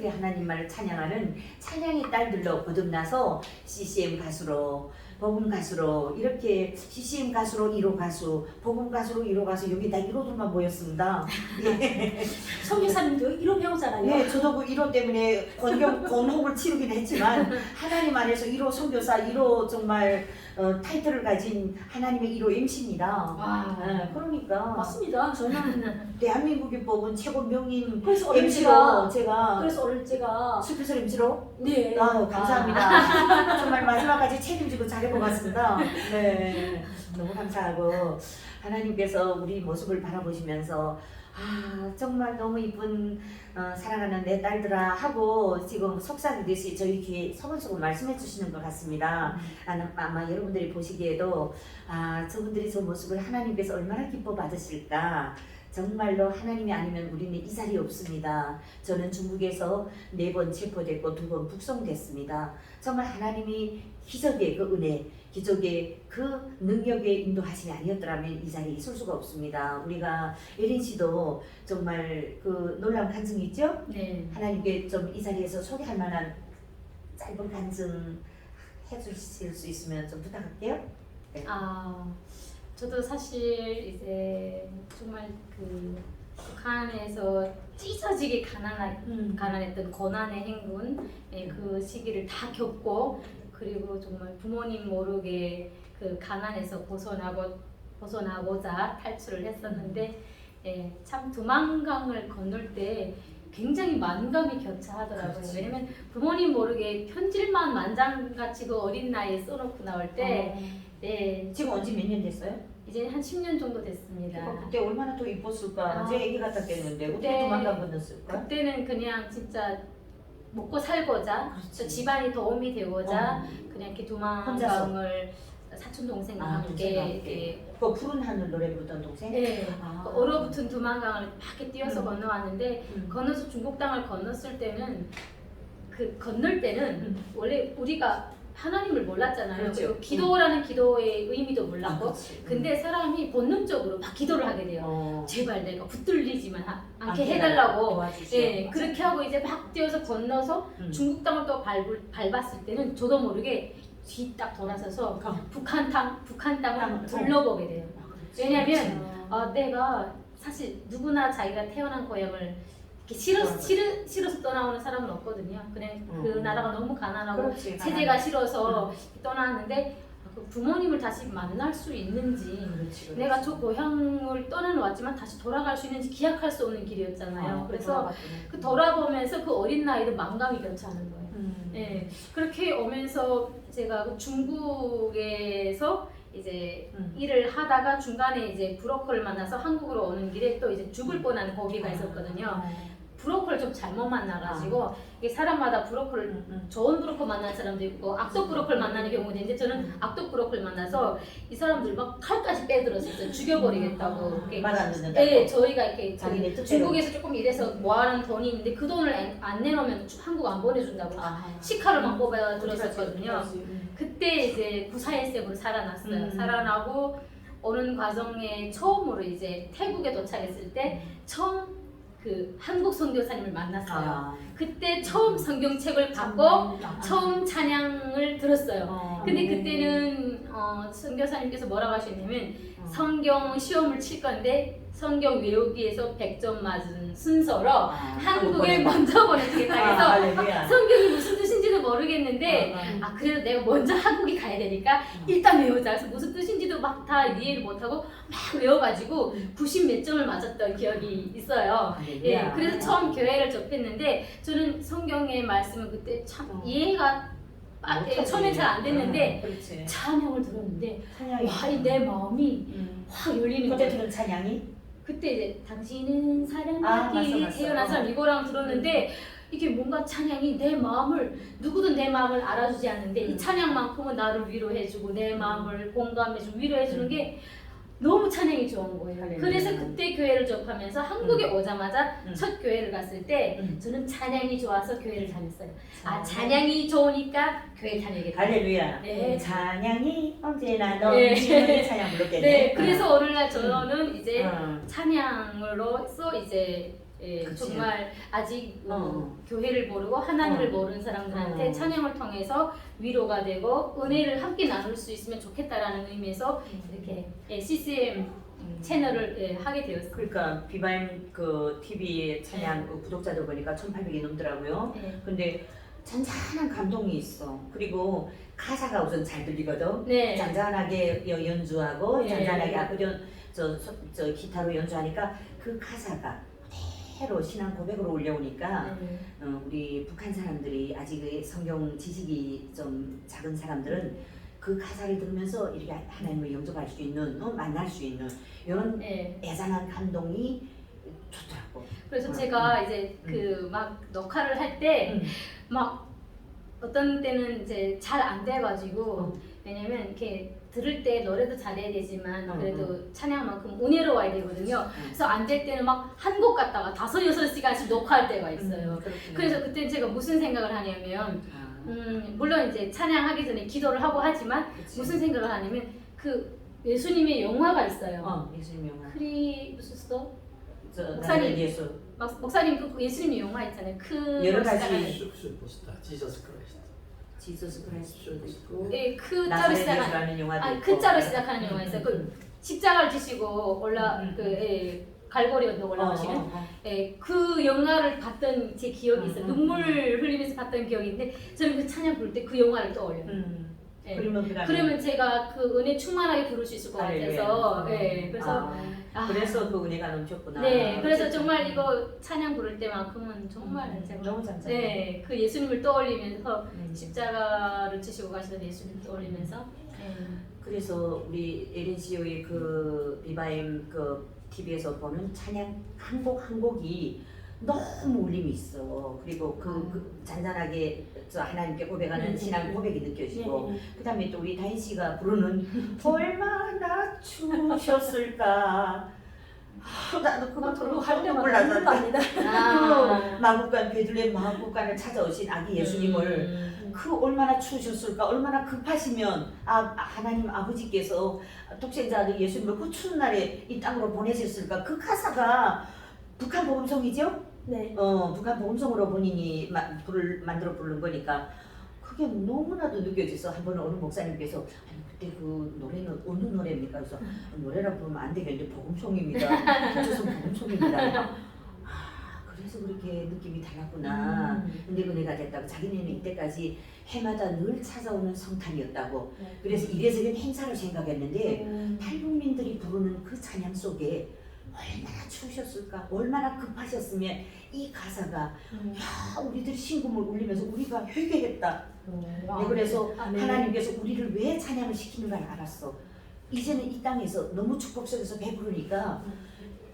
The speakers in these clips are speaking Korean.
그렇게 하나님만을 찬양하는 찬양의 딸들로 거듭나서 CCM 가수로, 복음 가수로, 이렇게 CCM 가수로 1호 가수, 복음 가수로 1호 가수, 여기 다 1호들만 모였습니다. 예. 선교사님도 1호 배우잖아요. 네, 저도 그 1호 때문에 권혹을 치르긴 했지만 하나님 안에서 1호 선교사, 1호 정말 타이틀을 가진 하나님의 1호 MC입니다. 와, 그러니까 맞습니다. 저는 대한민국이 뽑은 최고 명인 그래서 오늘 MC로 제가 그래서 오늘 제가 스페셜 MC로 네, 감사합니다. 정말 마지막까지 책임지고 잘해보겠습니다. 네, 너무 감사하고 하나님께서 우리 모습을 바라보시면서 정말 너무 이쁜 사랑하는 내 딸들아 하고 지금 속삭이듯이 저희 귀에 소곤소곤 말씀해 주시는 것 같습니다. 아마 여러분들이 보시기에도 저분들이 저 모습을 하나님께서 얼마나 기뻐 받으실까. 정말로 하나님이 아니면 우리는 이 자리에 없습니다. 저는 중국에서 4번 체포됐고 2번 북송됐습니다. 정말 하나님이 기적의 그 은혜, 기적의 그 능력의 인도하심이 아니었더라면 이 자리에 있을 수가 없습니다. 우리가 예린 씨도 정말 그 놀라운 간증이 있죠? 네. 하나님께 좀 이 자리에서 소개할 만한 짧은 간증 해주실 수 있으면 좀 부탁할게요. 네. 저도 사실 이제 정말 그 북한에서 찢어지게 가난했던 고난의 행군 그 시기를 다 겪고 그리고 정말 부모님 모르게 그 가난에서 벗어나고자 탈출을 했었는데 참 두만강을 건널 때 굉장히 만감이 교차하더라고요. 그렇지. 왜냐면 부모님 모르게 편지만 만장같이 그 어린 나이에 써놓고 나올 때 지금 언제 몇 년 됐어요? 이제 한 10년 정도 됐습니다. 그때 얼마나 더 이뻤을까? 제 애기 같았겠는데 어떻게 네. 도망가 건넜을까? 그때는 그냥 진짜 먹고 살고자 또 집안이 도움이 되고자 그냥 이렇게 두만강을 사촌 동생과 함께 그 푸른 하늘 노래 부르던 동생? 그 얼어붙은 두만강을 밖에 뛰어서 건너왔는데 건너서 중국 땅을 건넜을 때는 그 건널 때는 원래 우리가 하나님을 몰랐잖아요. 그렇죠. 그리고 기도라는 기도의 의미도 몰랐고 그렇지. 근데 사람이 본능적으로 막 기도를 하게 돼요. 제발 내가 붙들리지만 않게 해달라고. 도와주시오. 그렇게 하고 이제 막 뛰어서 건너서 중국 땅을 또 밟았을 때는 저도 모르게 뒤 딱 돌아서서 북한 땅을 둘러보게 돼요. 왜냐면 내가 사실 누구나 자기가 태어난 고향을 싫어서 떠나오는 사람은 없거든요. 그냥 그 나라가 너무 가난하고 체제가 싫어서 떠나왔는데 그 부모님을 다시 만날 수 있는지 내가 저 고향을 떠나왔지만 다시 돌아갈 수 있는지 기약할 수 없는 길이었잖아요. 그래서 그 돌아보면서 그 어린 나이도 만감이 교차하는 거예요. 그렇게 오면서 제가 그 중국에서 이제 일을 하다가 중간에 이제 브로커를 만나서 한국으로 오는 길에 또 이제 죽을 뻔한 고비가 있었거든요. 브로커를 좀 잘못 만나가지고 이게 사람마다 브로커를 좋은 브로커 만난 사람도 있고 악덕 브로커를 만나는 경우도 있는데 저는 악덕 브로커를 만나서 이 사람들 막 칼까지 빼들었었어요. 죽여버리겠다고. 말 안 듣는다고? 저희가 이렇게 중국에서 조금 일해서 모아놓은 돈이 있는데 그 돈을 안 내놓으면 한국 안 보내준다고 시카를 막 뽑아 들었었거든요. 그때 이제 구사일생으로 살아났어요. 살아나고 오는 과정에 처음으로 이제 태국에 도착했을 때 처음 그 한국 선교사님을 만났어요. 그때 처음 성경책을 받고 처음 찬양을 들었어요. 근데 그때는 선교사님께서 뭐라고 하셨냐면 성경 시험을 칠 건데 성경 외우기에서 100점 맞은 순서로 한국을 먼저 보내주겠다 해서 성경이 무슨 뜻인지도 모르겠는데 그래도 내가 먼저 한국에 가야 되니까 일단 외우자. 그래서 무슨 뜻인지도 막 다 이해를 못하고 막 외워가지고 90 몇 점을 맞았던 기억이 있어요. 그래서 처음 교회를 접했는데 저는 성경의 말씀을 그때 참 이해가 처음엔 잘 안 됐는데 찬양을 들었는데 내 마음이 확 열리는 거예요. 그때 들은 찬양이? 그때 이제 당신은 사랑받기 태어난 사람 이거랑 들었는데 이게 뭔가 찬양이 내 마음을 누구든 내 마음을 알아주지 않는데 이 찬양만큼은 나를 위로해주고 내 마음을 공감해주고 위로해주는 게 너무 찬양이 좋은 거예요. 그래서 그때 교회를 접하면서 한국에 오자마자 첫 교회를 갔을 때 저는 찬양이 좋아서 교회를 다녔어요. 찬양이 좋으니까 교회 다니겠다. 할렐루야. 네. 찬양이 언제나 넘치는 찬양 부르겠네. 그래서 오늘날 저는 이제 찬양으로서 이제 그치. 정말 아직 어. 교회를 모르고 하나님을 어. 모르는 사람들한테 어. 찬양을 통해서 위로가 되고 은혜를 함께 나눌 수 있으면 좋겠다라는 의미에서 이렇게 CCM 채널을 하게 되었어요. 그러니까 비바임 그 TV의 찬양 그 구독자들 보니까 1,800이 넘더라고요. 네. 근데 잔잔한 감동이 있어. 그리고 가사가 우선 잘 들리거든. 네. 잔잔하게 연주하고 네. 잔잔하게 아코디언 저 기타로 연주하니까 그 가사가 그대로 신앙 고백으로 올려오니까 우리 북한 사람들이 아직 성경 지식이 좀 작은 사람들은 그 가사를 들으면서 이렇게 하나님을 영접할 수 있는 만날 수 있는 이런 네. 애잔한 감동이 좋더라고. 그래서 제가 이제 그 막 녹화를 할 때 막 어떤 때는 이제 잘 안 돼가지고 왜냐면 이렇게 들을 때 노래도 잘해야 되지만 그래도 찬양만큼 은혜로워야 되거든요. 그래서 안 될 때는 막 한 곡 갔다가 5-6시간씩 녹화할 때가 있어요. 그래서 그때 제가 무슨 생각을 하냐면 물론 이제 찬양하기 전에 기도를 하고 하지만 그치. 무슨 생각을 하냐면 그 예수님의 영화가 있어요. 예수님 영화. 크리스토 저 목사님. 나는 예수. 목사님 그 예수님의 영화 있잖아요. 그 여러 가지 시작하는- 슈퍼스타 지저스 크라이스트. 지저스 크라이스트도 있고 예, 그자로 나사렛 시작하는 예수라는 영화도 아니 있고. 그자로 시작하는 영화 있어요. 그 십자가를 지시고 갈고리 언덕 올라가시는 그 영화를 봤던 제 기억이 있어요. 눈물 흘리면서 봤던 기억이 있는데 저는 그 찬양 부를 때 그 영화를 떠올려요. 예. 그러면 제가 그 은혜 충만하게 부를 수 있을 것 같아서 그래서 그래서 그 은혜가 넘쳤구나. 네, 그래서 정말 이거 찬양 부를 때만큼은 정말 제가 너무 잔잔해. 그 예수님을 떠올리면서 십자가를 지시고 가시던 예수님을 떠올리면서 그래서 우리 LNCO의 그 비바임 그 TV에서 보는 찬양 한 곡 한 곡이 너무 울림이 있어. 그리고 그 잔잔하게 저 하나님께 고백하는 신앙 고백이 느껴지고, 그다음에 또 우리 다인 씨가 부르는 얼마나 추우셨을까. 나도 그거 들고 한명 몰라서 그 마국간 베들레헴 마국간을 찾아오신 아기 예수님을 그 얼마나 추우셨을까, 얼마나 급하시면 하나님 아버지께서 독생자 아들 예수님을 그 추운 날에 이 땅으로 보내셨을까. 그 가사가 북한 복음성이죠? 네. 북한 복음성으로 본인이 만들어 부른 거니까 그게 너무나도 느껴져서 한 번은 어느 목사님께서 아니 그때 그 노래는 어느 노래입니까? 그래서 노래라 부르면 안 되겠는데 복음성입니다. 김조선 복음성입니다. 그래서 그렇게 느낌이 달랐구나. 근데 은혜가 됐다고. 자기네는 이때까지 해마다 늘 찾아오는 성탄이었다고. 그래서 이래저래 행사를 생각했는데 탈북민들이 부르는 그 찬양 속에 얼마나 추우셨을까, 얼마나 급하셨으면 이 가사가 야 우리들이 신금을 울리면서 우리가 회개했다. 그래서 하나님께서 우리를 왜 찬양을 시키는가 알았어. 이제는 이 땅에서 너무 축복 속에서 배부르니까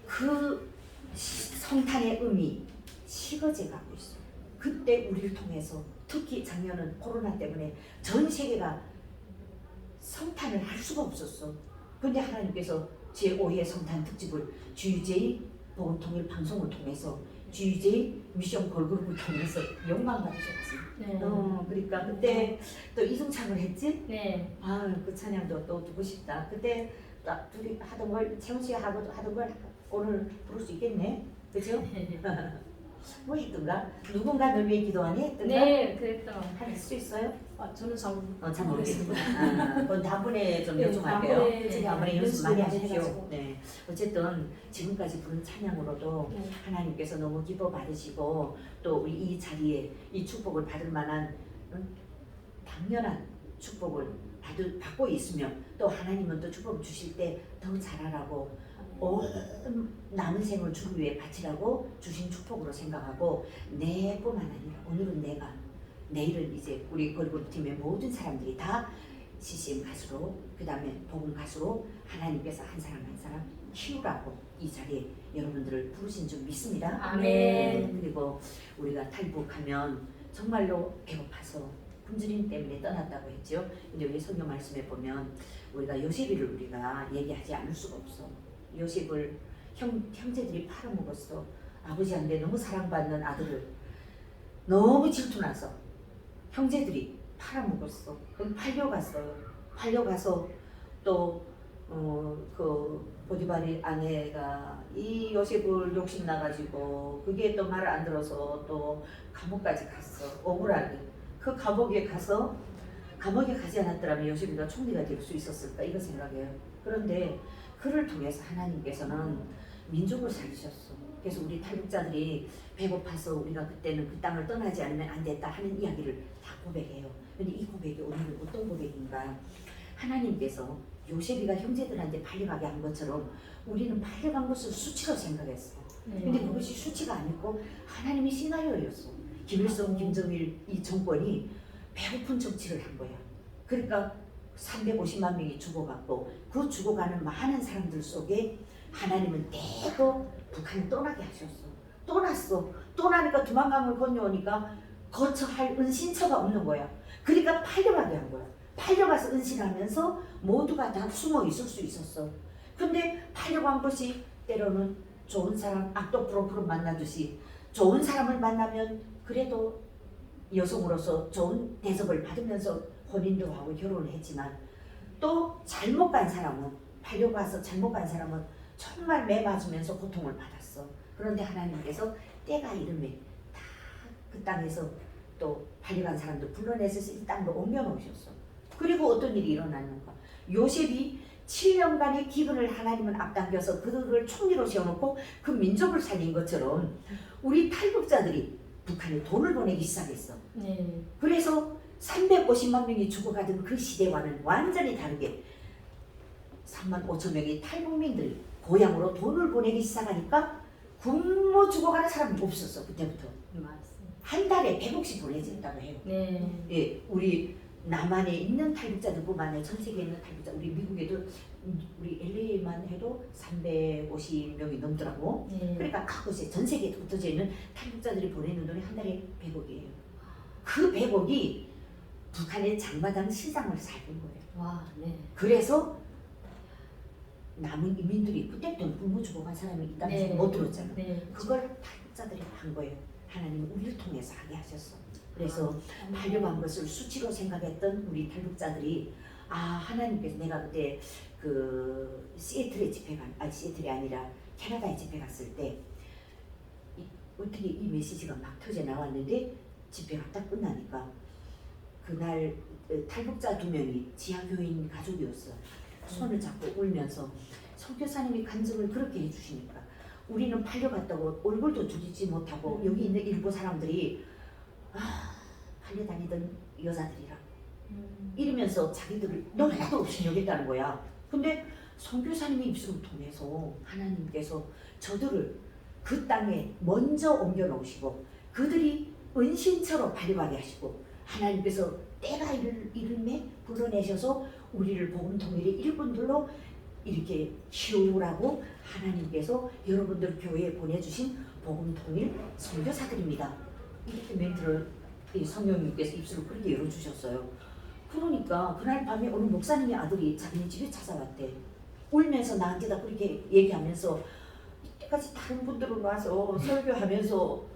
그 성탄의 의미 식어져 가고 있어. 그때 우리를 통해서 특히 작년은 코로나 때문에 전 세계가 성탄을 할 수가 없었어. 근데 하나님께서 제5회 성탄 특집을 GJ 복음통일 방송을 통해서 GJ 미션 걸그룹을 통해서 영광 받으셨지. 그러니까 그때 또 이승창을 했지. 네. 그 찬양도 또 듣고 싶다. 그때 둘이 하던 걸 채원 씨가 하던 걸 오늘 부를 수 있겠네. 그죠? 뭐 했던가? 누군가 널 위해 기도하니 했던가? 네, 그랬던. 할 수 있어요? 저는 잘 모르겠구나. 그건 다음번에 좀 요청할게요. 다음번에 연습 많이 하십시오. 네. 어쨌든 지금까지 부른 찬양으로도 하나님께서 너무 기뻐 받으시고 또 우리 이 자리에 이 축복을 받을 만한 당연한 축복을 받고 있으면 또 하나님은 또 축복을 주실 때 더 잘하라고 남은 생을 주를 위해 바치라고 주신 축복으로 생각하고 내뿐만 아니라 오늘은 내가, 내일은 이제 우리 걸그룹 팀의 모든 사람들이 다 CCM 가수로, 그 다음에 복음 가수로 하나님께서 한 사람 한 사람 키우라고 이 자리에 여러분들을 부르신 줄 믿습니다. 아멘. 그리고 우리가 탈북하면 정말로 배고파서 굶주림 때문에 떠났다고 했죠. 근데 우리 성경 말씀에 보면 우리가 요셉이를 우리가 얘기하지 않을 수가 없어. 요셉을 형제들이 팔아먹었어. 아버지한테 너무 사랑받는 아들을 너무 질투나서 형제들이 팔아먹었어. 그럼 팔려갔어요. 팔려가서 또 그 보디발의 아내가 이 요셉을 욕심나가지고 그게 또 말을 안 들어서 또 감옥까지 갔어. 억울하게. 그 감옥에 가서 감옥에 가지 않았더라면 요셉이가 총리가 될 수 있었을까 이거 생각해요. 그런데 그를 통해서 하나님께서는 민족을 살리셨어. 그래서 우리 탈북자들이 배고파서 우리가 그때는 그 땅을 떠나지 않으면 안 됐다 하는 이야기를 다 고백해요. 근데 이 고백이 오늘은 어떤 고백인가? 하나님께서 요셉이가 형제들한테 팔려가게 한 것처럼 우리는 팔려간 것을 수치로 생각했어. 근데 그것이 수치가 아니고 하나님의 시나리오였어. 김일성, 김정일 이 정권이 배고픈 정치를 한 거야. 그러니까 350만 명이 죽어갔고 그 죽어가는 많은 사람들 속에 하나님은 대거 북한을 떠나게 하셨어. 떠났어. 떠나니까 두만강을 건너오니까 거처할 은신처가 없는 거야. 그러니까 팔려가게 한 거야. 팔려가서 은신하면서 모두가 다 숨어 있을 수 있었어. 근데 팔려간 것이 때로는 좋은 사람, 악독 프로프로 만나듯이 좋은 사람을 만나면 그래도 여성으로서 좋은 대접을 받으면서 혼인도 하고 결혼을 했지만 또 잘못 간 사람은 팔려가서 잘못 간 사람은 정말 매 맞으면서 고통을 받았어. 그런데 하나님께서 때가 이름에 다 그 땅에서 또 팔려간 사람들 불러내서 이 땅으로 옮겨놓으셨어. 그리고 어떤 일이 일어났는가? 요셉이 7년간의 기근을 하나님은 앞당겨서 그들을 총리로 세워놓고 그 민족을 살린 것처럼 우리 탈북자들이 북한에 돈을 보내기 시작했어. 네. 그래서 350만 명이 죽어가던 그 시대와는 완전히 다르게 3만 5천 명의 탈북민들이 고향으로 돈을 보내기 시작하니까 굶어 죽어가는 사람이 없었어. 그때부터. 맞습니다. 한 달에 100억씩 보내진다고 해요. 네. 예, 우리 남한에 있는 탈북자들뿐만 아니라 전 세계에 있는 탈북자, 우리 미국에도 우리 LA만 해도 350명이 넘더라고. 네. 그러니까 각 곳에 전 세계에 흩어져 있는 탈북자들이 보내는 돈이 한 달에 100억이에요. 그 100억이 북한의 장마당 시장을 살린 거예요. 와, 네. 그래서 남은 이민들이 그때부터 굶어 죽어간 사람이 있다는 네. 소리 못 들었잖아. 네. 그걸 탈북자들이 한 거예요. 하나님은 우리를 통해서 하게 하셨어. 그래서 팔려간 것을 수치로 생각했던 우리 탈북자들이 아 하나님께서 내가 그때 그 시애틀에 시애틀이 아니라 캐나다에 집회 갔을 때 어떻게 이 메시지가 막 터져 나왔는데 집회가 딱 끝나니까 그날 탈북자 2명이 지하교인 가족이었어. 손을 잡고 울면서 선교사님이 간증을 그렇게 해주시니까 우리는 팔려갔다고 얼굴도 두리지 못하고 여기 있는 일부 사람들이 팔려다니던 여자들이라 이러면서 자기들을 너무나도 없이 여겼다는 거야. 근데 선교사님의 입술을 통해서 하나님께서 저들을 그 땅에 먼저 옮겨 놓으시고 그들이 은신처로 발려가게 하시고 하나님께서 때가 이름에 불러내셔서 우리를 복음 통일의 일꾼들로 이렇게 키우라고 하나님께서 여러분들 교회에 보내주신 복음 통일 선교사들입니다. 이렇게 멘트를 성령님께서 입술을 그렇게 열어주셨어요. 그러니까 그날 밤에 어느 목사님의 아들이 자기네 집에 찾아왔대. 울면서 나한테다 그렇게 얘기하면서 이때까지 다른 분들은 와서 설교하면서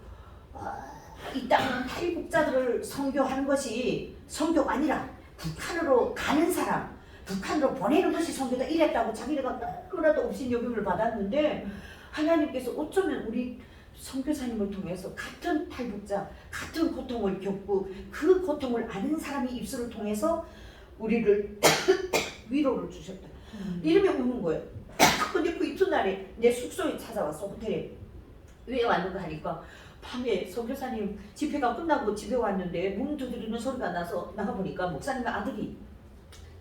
이 땅은 탈북자들을 선교하는 것이 선교가 아니라 북한으로 가는 사람, 북한으로 보내는 것이 선교다 이랬다고 자기네가 너무나도 업신여김을 받았는데 하나님께서 어쩌면 우리 선교사님을 통해서 같은 탈북자, 같은 고통을 겪고 그 고통을 아는 사람의 입술을 통해서 우리를 위로를 주셨다. 이러면 우는 거예요. 근데 그 이튿날에 내 숙소에 찾아왔어. 호텔에. 왜 왔는가 하니까 밤에 선교사님 집회가 끝나고 집에 왔는데 문 두드리는 소리가 나서 나가보니까 목사님의 아들이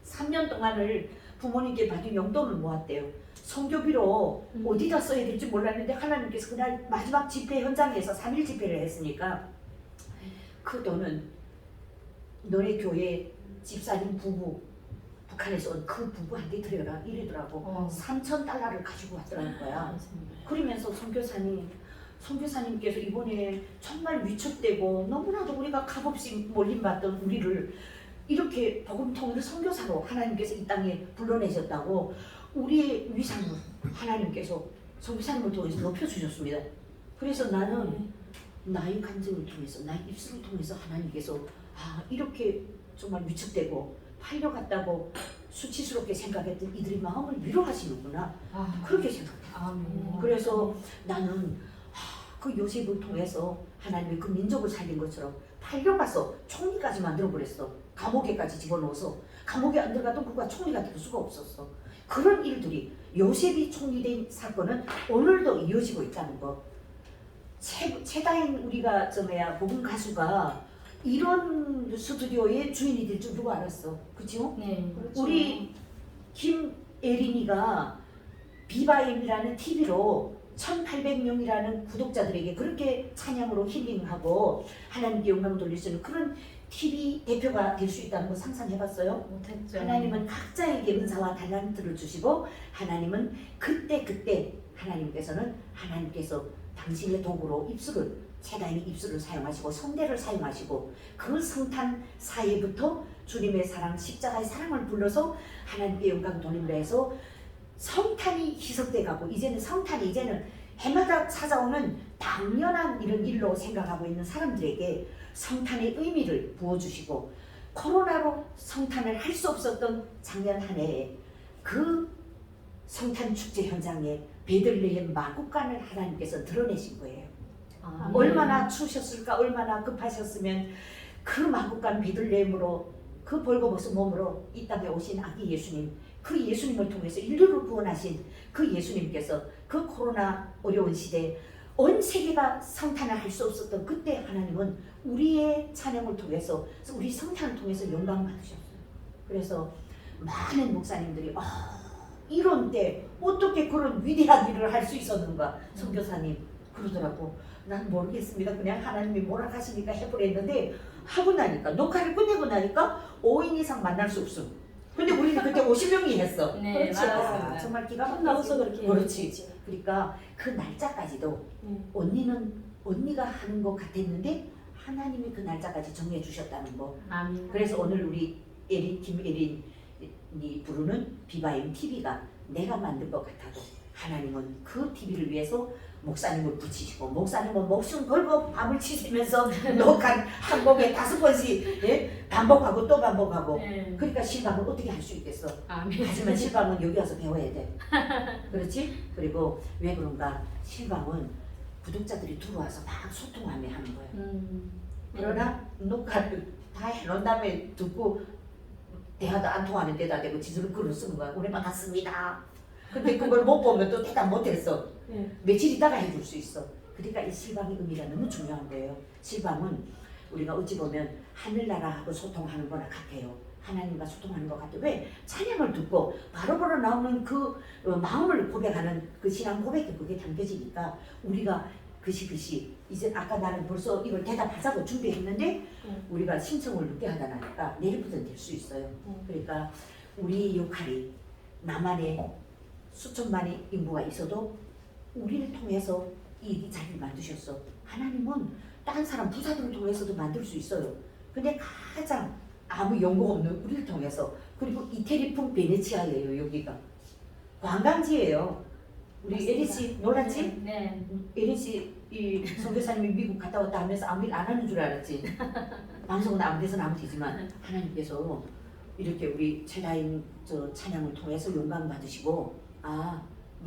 3년 동안을 부모님께 받은 용돈을 모았대요. 선교비로 어디다 써야 될지 몰랐는데 하나님께서 그날 마지막 집회 현장에서 3일 집회를 했으니까 그 돈은 너네 교회 집사님 부부 북한에서 온 그 부부한테 드려라 이러더라고. 3,000달러를 가지고 왔더라는 거야. 그러면서 선교사님께서 이번에 정말 위축되고 너무나도 우리가 값없이 몰림받던 우리를 이렇게 복음통일 선교사로 하나님께서 이 땅에 불러내셨다고 우리의 위상을 하나님께서 선교사님을 통해서 높여주셨습니다. 그래서 나는 나의 간증을 통해서 나의 입술을 통해서 하나님께서 이렇게 정말 위축되고 팔려갔다고 수치스럽게 생각했던 이들의 마음을 위로하시는구나. 아, 그렇게 생각해요. 아멘. 그래서 나는 그 요셉을 통해서 하나님이 그 민족을 살린 것처럼 팔려가서 총리까지 만들어버렸어. 감옥에까지 집어넣어서 감옥에 안 들어가던 그가 총리가 될 수가 없었어. 그런 일들이 요셉이 총리된 사건은 오늘도 이어지고 있다는 거. 최다인 우리가 복음 가수가 이런 스튜디오의 주인이 될 줄 누가 알았어. 그죠? 네. 그렇죠. 우리 김예린이가 비바임이라는 TV로 1800명이라는 구독자들에게 그렇게 찬양으로 힐링하고 하나님께 영광 돌릴 수 있는 그런 TV 대표가 될 수 있다는 거 상상해봤어요? 못했죠. 하나님은 각자에게 은사와 달란트를 주시고 하나님은 그때 하나님께서 당신의 도구로 최다인의 입술을 사용하시고 성대를 사용하시고 그 성탄 사이부터 주님의 사랑, 십자가의 사랑을 불러서 하나님께 영광 돌림으로 해서 성탄이 희석돼 가고 이제는 해마다 찾아오는 당연한 이런 일로 생각하고 있는 사람들에게 성탄의 의미를 부어주시고 코로나로 성탄을 할 수 없었던 작년 한 해에 그 성탄 축제 현장에 베들레헴 마구간을 하나님께서 드러내신 거예요. 아, 얼마나 추우셨을까, 얼마나 급하셨으면 그 마구간 베들레헴으로 그 벌거벗은 몸으로 이 땅에 오신 아기 예수님, 그 예수님을 통해서 인류를 구원하신 그 예수님께서 그 코로나 어려운 시대에 온 세계가 성탄을 할 수 없었던 그때 하나님은 우리의 찬양을 통해서 우리 성탄을 통해서 영광 받으셨어요. 그래서 많은 목사님들이 이런 때 어떻게 그런 위대한 일을 할 수 있었는가 선교사님 그러더라고. 난 모르겠습니다. 그냥 하나님이 뭐라 하시니까 해보랬는데 하고 나니까 녹화를 끝내고 나니까 5인 이상 만날 수 없어. 근데 우리는 그때 50명이 했어. 네, 그렇죠. 맞아요. 정말 기가 나눠서 막히지. 그렇게 그렇지. 그러니까 그 날짜까지도 언니가 하는 것 같았는데 하나님이 그 날짜까지 정해 주셨다는 거. 아멘. 그래서 오늘 우리 김예린이 부르는 비바임 TV가 내가 만든 것 같아도 하나님은 그 TV를 위해서 목사님을 붙이시고 목사님은 목숨 걸고 밤을 치시면서 녹한 한 곡에 5번씩 반복하고 또 반복하고 네. 그러니까 실방을 어떻게 할 수 있겠어. 아멘. 하지만 실방은 여기 와서 배워야 돼. 그렇지? 그리고 왜 그런가 실방은 구독자들이 들어와서 막 소통하며 하는 거야. 그러나 녹화를 다 해놓은 다음에 듣고 대화도 안 통하는 데다 대고 지들은 글을 쓰는 거야. 우리 만났습니다. 근데 그걸 못 보면 또 대답 못했어. 며칠 있다가 해줄 수 있어. 그러니까 이 실방의 의미가 너무 중요한 거예요. 실방은 우리가 어찌 보면 하늘나라하고 소통하는 거나 같아요. 하나님과 소통하는 것 같아요. 왜? 찬양을 듣고 바로바로 나오는 그 마음을 고백하는 그 신앙 고백이 그게 담겨지니까 우리가 그시 이제 아까 나는 벌써 이걸 대답하자고 준비했는데 우리가 신청을 늦게 하다 나니까 내일부터는 될 수 있어요. 그러니까 우리 역할이 나만의 수천만의 인구가 있어도 우리를 통해서 이 자리를 만드셨어. 하나님은 다른 사람 부자들을 통해서도 만들 수 있어요. 근데 가장 아무 연고 없는 우리를 통해서 그리고 이태리풍 베네치아예요. 여기가 관광지예요. 우리 에리 씨 놀랐지? 네. 에리 씨이 선교사님이 미국 갔다 왔다 하면서 아무 일 안 하는 줄 알았지. 방송은 아무 데서나 하면 되지만 하나님께서 이렇게 우리 최다인 찬양을 통해서 영광 받으시고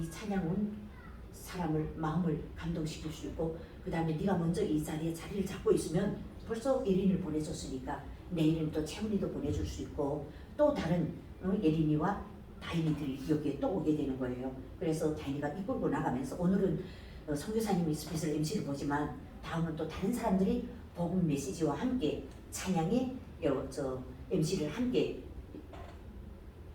이 찬양은 사람을 마음을 감동시킬 수 있고 그 다음에 네가 먼저 이 자리에 자리를 잡고 있으면 벌써 예린이를 보내줬으니까 내일은 또 채훈이도 보내줄 수 있고 또 다른 예린이와 다인이들이 여기에 또 오게 되는 거예요. 그래서 다인이가 이끌고 나가면서 오늘은 선교사님이 스페셜 MC를 보지만 다음은 또 다른 사람들이 복음 메시지와 함께 찬양의 MC를 함께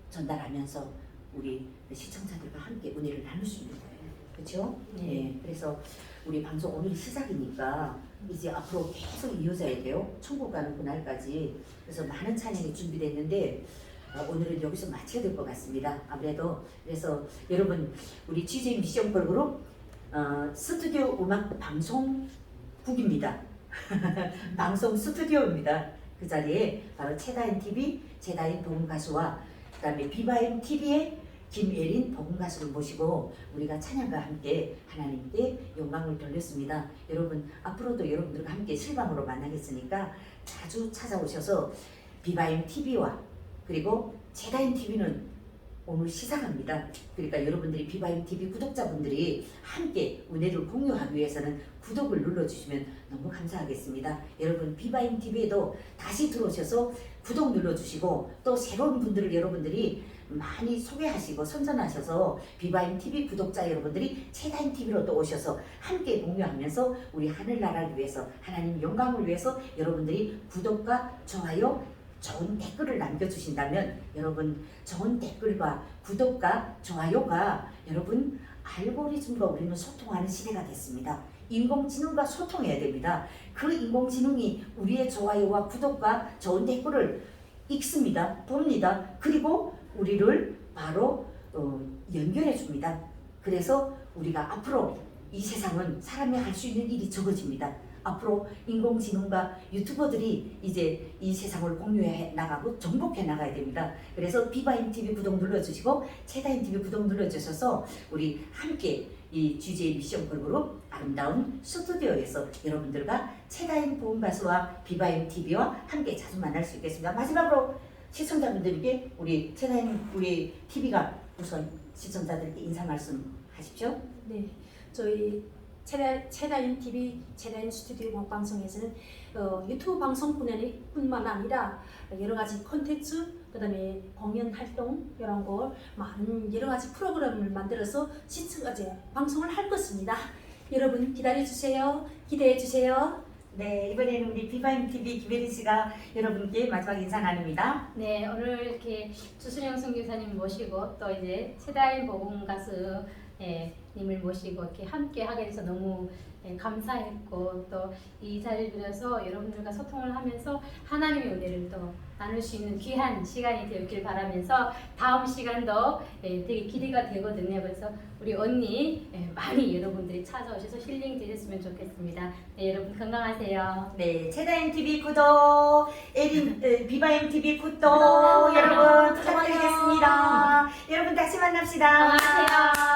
전달하면서 우리 시청자들과 함께 은혜를 나눌 수 있는 거예요. 그렇죠? 네. 그래서 우리 방송 오늘 시작이니까 이제 앞으로 계속 이어져야 돼요. 천국 가는 그날까지. 그래서 많은 찬양이 준비됐는데 오늘은 여기서 마쳐야 될 것 같습니다. 아무래도 그래서 여러분 우리 GJ 미션 걸그룹 스튜디오 음악 방송국입니다. 방송 스튜디오입니다. 그 자리에 바로 최다인 TV, 최다인 복음 가수와 그다음에 비바임 TV의 김예린 복음 가수를 모시고 우리가 찬양과 함께 하나님께 영광을 돌렸습니다. 여러분 앞으로도 여러분들과 함께 실방으로 만나겠으니까 자주 찾아오셔서 비바임 TV와 그리고 제다인 TV는 오늘 시작합니다. 그러니까 여러분들이 비바임 TV 구독자분들이 함께 은혜를 공유하기 위해서는 구독을 눌러주시면 너무 감사하겠습니다. 여러분 비바임 TV에도 다시 들어오셔서 구독 눌러주시고 또 새로운 분들을 여러분들이 많이 소개하시고 선전하셔서 비바임 TV 구독자 여러분들이 제다인 TV로 또 오셔서 함께 공유하면서 우리 하늘나라를 위해서 하나님 영광을 위해서 여러분들이 구독과 좋아요 좋은 댓글을 남겨주신다면 여러분 좋은 댓글과 구독과 좋아요가 여러분 알고리즘과 우리는 소통하는 시대가 됐습니다. 인공지능과 소통해야 됩니다. 그 인공지능이 우리의 좋아요와 구독과 좋은 댓글을 읽습니다. 봅니다. 그리고 우리를 바로 연결해 줍니다. 그래서 우리가 앞으로 이 세상은 사람이 할 수 있는 일이 적어집니다. 앞으로 인공지능과 유튜버들이 이제 이 세상을 공유해 나가고 정복해 나가야 됩니다. 그래서 비바임 TV 구독 눌러주시고 제다인 TV 구독 눌러주셔서 우리 함께 이 GJ 미션 걸그룹 아름다운 스튜디오에서 여러분들과 제다인 보험가수와 비바임 TV와 함께 자주 만날 수 있겠습니다. 마지막으로 시청자분들에게 우리 제다인 우리 TV가 우선 시청자들께 인사 말씀 하십시오. 네, 저희 체다인 TV, 체다인 스튜디오 음악방송에서는 유튜브 방송뿐만 아니라 여러 가지 콘텐츠, 그다음에 공연 활동 이런 걸 많은 여러 가지 프로그램을 만들어서 방송을 할 것입니다. 여러분 기다려 주세요. 기대해 주세요. 네, 이번에는 우리 비바임 TV 김혜린 씨가 여러분께 마지막 인사 나눕니다. 네, 오늘 이렇게 주순영 선교사님 모시고 또 이제 세다인 복음 가수 님을 모시고 이렇게 함께 하게 돼서 너무 감사했고 또 이 자리를 빌어서 여러분들과 소통을 하면서 하나님의 은혜를 또 나눌 수 있는 귀한 시간이 되었길 바라면서 다음 시간도 되게 기대가 되거든요. 그래서 우리 언니 많이 여러분들이 찾아오셔서 힐링 되셨으면 좋겠습니다. 네, 여러분 건강하세요. 네, 제다인 TV 구독, 비바임 TV 구독 여러분 부탁드리겠습니다. 여러분 다시 만납시다. 안녕하세요.